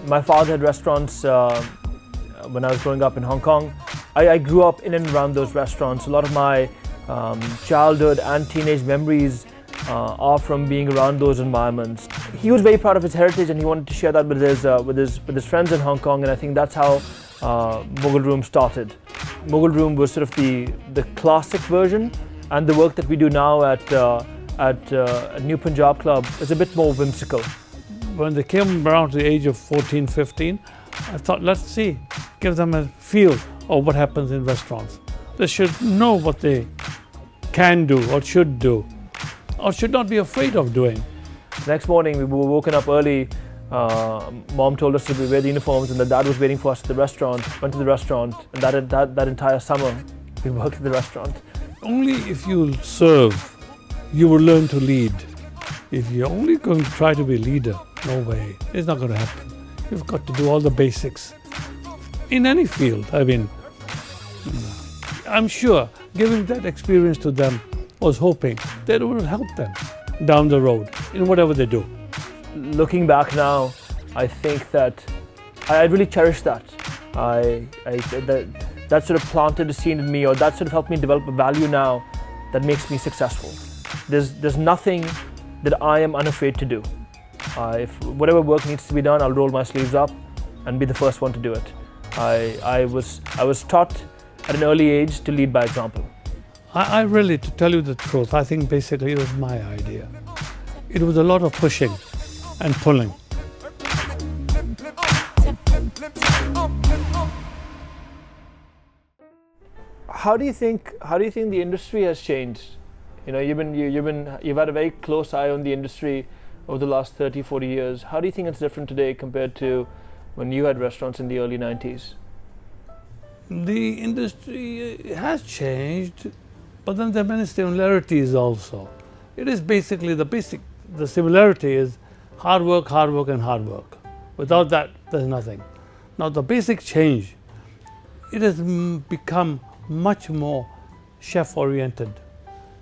My father had restaurants when I was growing up in Hong Kong. I grew up in and around those restaurants. A lot of my childhood and teenage memories are from being around those environments. He was very proud of his heritage, and he wanted to share that with his friends in Hong Kong. And I think that's how Mughal Room started. Mughal Room was sort of the classic version, and the work that we do now at New Punjab Club is a bit more whimsical. When they came around to the age of 14, 15, I thought, let's see, give them a feel of what happens in restaurants. They should know what they can do or should do, or should not be afraid of doing. The next morning, we were woken up early. Mom told us to wear the uniforms, and the dad was waiting for us at the restaurant. Went to the restaurant, and that entire summer, we worked at the restaurant. Only if you serve, you will learn to lead. If you're only going to try to be a leader, no way, it's not going to happen. You've got to do all the basics. In any field, I mean, I'm sure giving that experience to them was hoping that it will help them down the road in whatever they do. Looking back now, I think that I really cherish that. That sort of planted a seed in me, or that sort of helped me develop a value now that makes me successful. There's nothing that I am unafraid to do. If whatever work needs to be done, I'll roll my sleeves up and be the first one to do it. I was taught at an early age to lead by example. I really, to tell you the truth, I think basically it was my idea. It was a lot of pushing and pulling. How do you think the industry has changed? You know, you've had a very close eye on the industry over the last 30, 40 years. How do you think it's different today compared to when you had restaurants in the early 90s? The industry has changed, but then there are many similarities also. It is basically the similarity is hard work, and hard work. Without that, there's nothing. Now the basic change, it has become much more chef-oriented.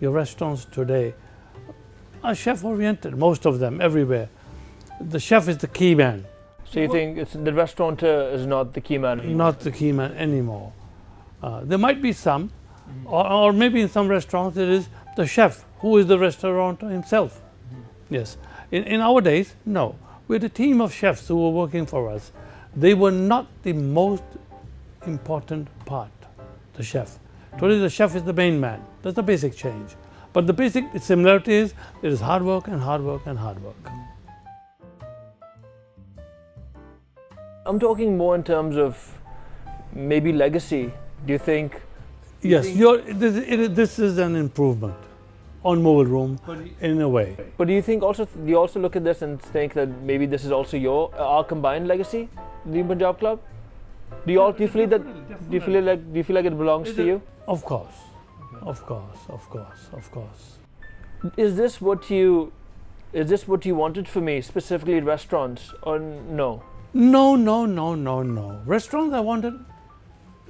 Your restaurants today are chef-oriented, most of them, everywhere. The chef is the key man. So you think the restaurateur is not the key man anymore? Not the key man anymore. There might be some, or maybe in some restaurants it is the chef who is the restaurateur himself. Yes. In our days, no. We had a team of chefs who were working for us. They were not the most important part, the chef. Today the chef is the main man. That's the basic change. But the basic similarity is it is hard work and hard work and hard work. I'm talking more in terms of maybe legacy. Do you think? Yes, this is an improvement on Mughal Room in a way. But do you also look at this and think that maybe this is also our combined legacy, the Punjab Club? Do you feel like it belongs to you? Of course, of course. Is this what you wanted for me, specifically restaurants, or no? No. Restaurants I wanted,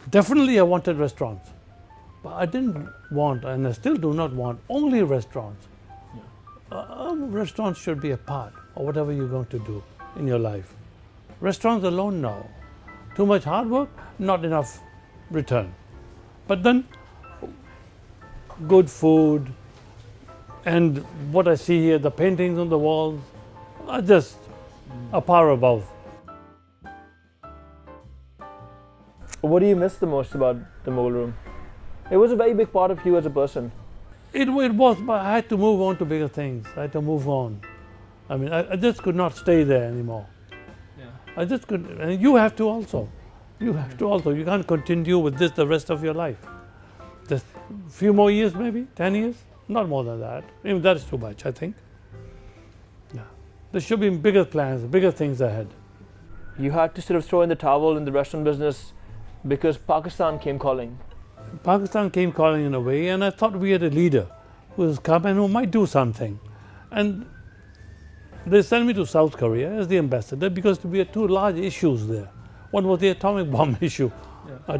definitely I wanted restaurants. But I didn't want, and I still do not want, only restaurants. Restaurants should be a part of whatever you're going to do in your life. Restaurants alone, no. Too much hard work, not enough return. But then, good food, and what I see here, the paintings on the walls, are just a par above. What do you miss the most about the Mughal Room? It was a very big part of you as a person. It was, but I had to move on to bigger things. I had to move on. I mean, I just could not stay there anymore. Yeah. I just could, and you have to also. You have to also. You can't continue with this the rest of your life. Just a few more years, maybe 10 years, not more than that. Even that is too much, I think. Yeah. There should be bigger plans, bigger things ahead. You had to sort of throw in the towel in the restaurant business because Pakistan came calling. Pakistan came calling in a way, and I thought we had a leader who has come and who might do something. And they sent me to South Korea as the ambassador because we had two large issues there. One was the atomic bomb issue,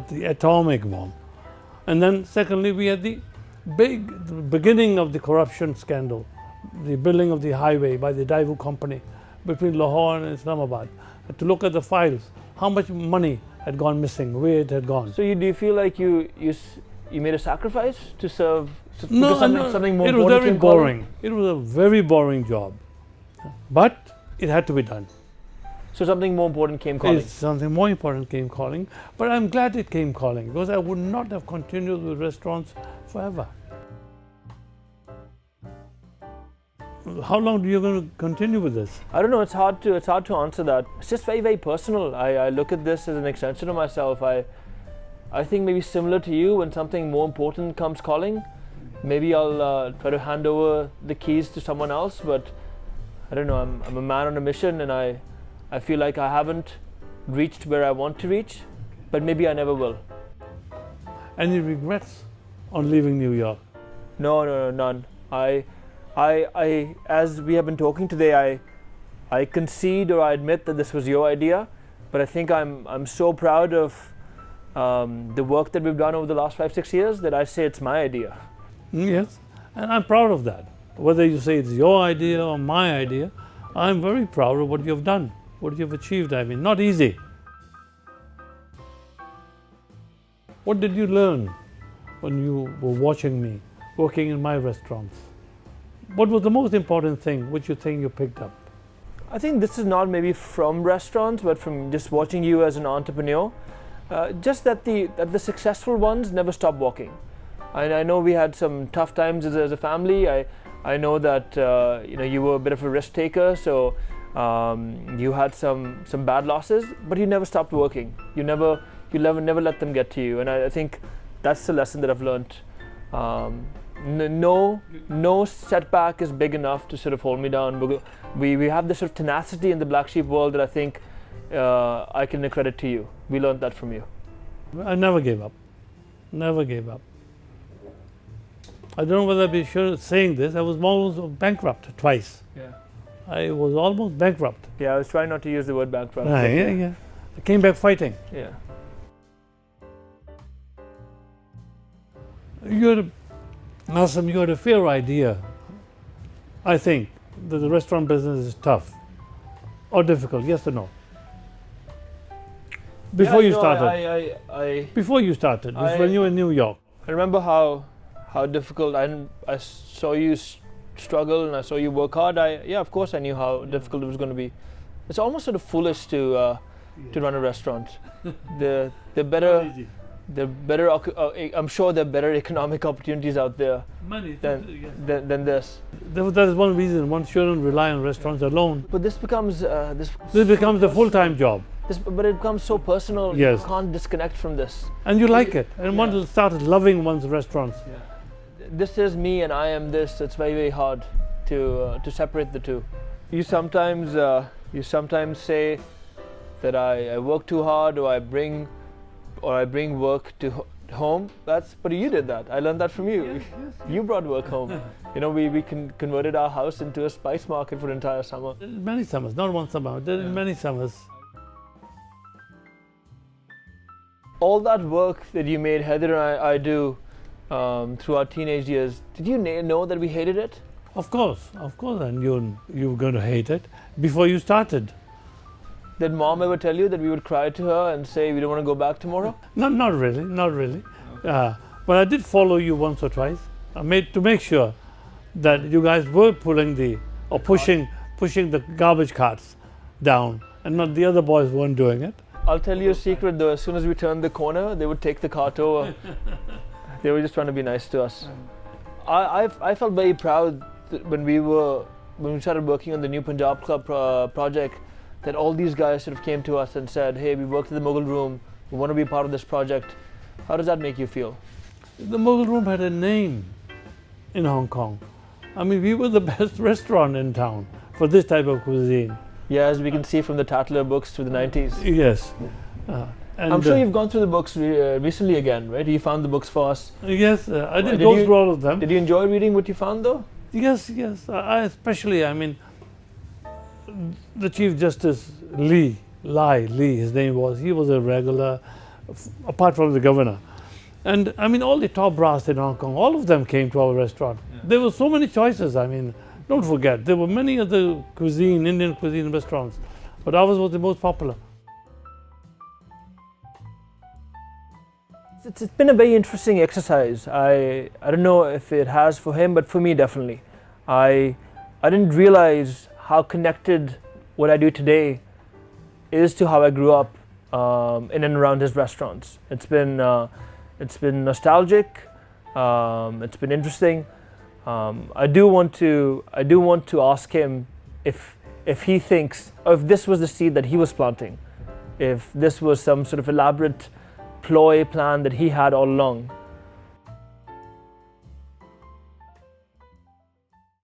the atomic bomb. And then secondly, we had the beginning of the corruption scandal, the building of the highway by the Daewoo company between Lahore and Islamabad. to look at the files, how much money had gone missing, where it had gone. So do you feel like you made a sacrifice to serve? No, because something more it was important very came calling? boring. It was a very boring job, but it had to be done. So something more important came calling. Something more important came calling, but I'm glad it came calling because I would not have continued with restaurants forever. How long are you going to continue with this? I don't know. It's hard to answer that. It's just very, very personal. I look at this as an extension of myself. I think maybe similar to you, when something more important comes calling, maybe I'll try to hand over the keys to someone else. But I don't know. I'm a man on a mission, and I feel like I haven't reached where I want to reach, but maybe I never will. Any regrets on leaving New York? No, none. I as we have been talking today, I concede or I admit that this was your idea, but I think I'm so proud of the work that we've done over the last 5-6 years that I say it's my idea. Yes, and I'm proud of that. Whether you say it's your idea or my idea, I'm very proud of what you've done, what you've achieved. I mean, not easy. What did you learn when you were watching me working in my restaurants? What was the most important thing which you think you picked up? I think this is not maybe from restaurants, but from just watching you as an entrepreneur. Just that the successful ones never stop walking. I know we had some tough times as a family. I know that you were a bit of a risk taker, so you had some bad losses, but you never stopped working. You never let them get to you, and I think that's the lesson that I've learned. No setback is big enough to sort of hold me down. We have this sort of tenacity in the black sheep world that I think I can accredit to you. We learned that from you. I never gave up. Never gave up. I don't know whether I'd be sure saying this. I was almost bankrupt twice. Yeah. I was almost bankrupt. Yeah, I was trying not to use the word bankrupt. Yeah. I came back fighting. Yeah. Asim, you had a fair idea, I think, that the restaurant business is tough or difficult, yes or no? Before you started, when you were in New York. I remember how difficult. I saw you struggle and I saw you work hard. Of course I knew how difficult it was going to be. It's almost sort of foolish to run a restaurant. They're better. I'm sure there are better economic opportunities out there than this. That is one reason one shouldn't rely on restaurants alone. But this becomes this becomes a full-time job. But it becomes so personal. Yes. You can't disconnect from this. And you like it, and one started loving one's restaurants. Yeah. This is me, and I am this. It's very, very hard to separate the two. You sometimes say that I work too hard, or I bring work to home. But you did that. I learned that from you. Yes. You brought work home. We converted our house into a spice market for an entire summer. Many summers, not one summer. Many summers. All that work that you made Heather and I do through our teenage years, did you know that we hated it? Of course, I knew you were going to hate it before you started. Did Mom ever tell you that we would cry to her and say we don't want to go back tomorrow? Not really. Okay. But I did follow you once or twice. To make sure that you guys were pushing the garbage carts down, and not the other boys weren't doing it. I'll tell you a secret though. As soon as we turned the corner, they would take the cart over. They were just trying to be nice to us. I felt very proud that when we started working on the new Punjab Club project, that all these guys sort of came to us and said, "Hey, we worked at the Mughal Room. We want to be part of this project." How does that make you feel? The Mughal Room had a name in Hong Kong. I mean, we were the best restaurant in town for this type of cuisine. Yeah, as we can see from the Tatler books through the 90s. Yes. And I'm sure you've gone through the books recently again, right? You found the books for us. Yes, I did go through all of them. Did you enjoy reading what you found though? Yes. I especially, the Chief Justice Lee, his name was, he was a regular, apart from the governor. And all the top brass in Hong Kong, all of them came to our restaurant. Yeah. There were so many choices. Don't forget, there were many other Indian cuisine restaurants. but ours was the most popular. It's been a very interesting exercise. I don't know if it has for him, but for me definitely. I didn't realize how connected what I do today is to how I grew up in and around his restaurants. It's been nostalgic. It's been interesting. I do want to ask him if he thinks, or if this was the seed that he was planting, if this was some sort of elaborate ploy plan that he had all along,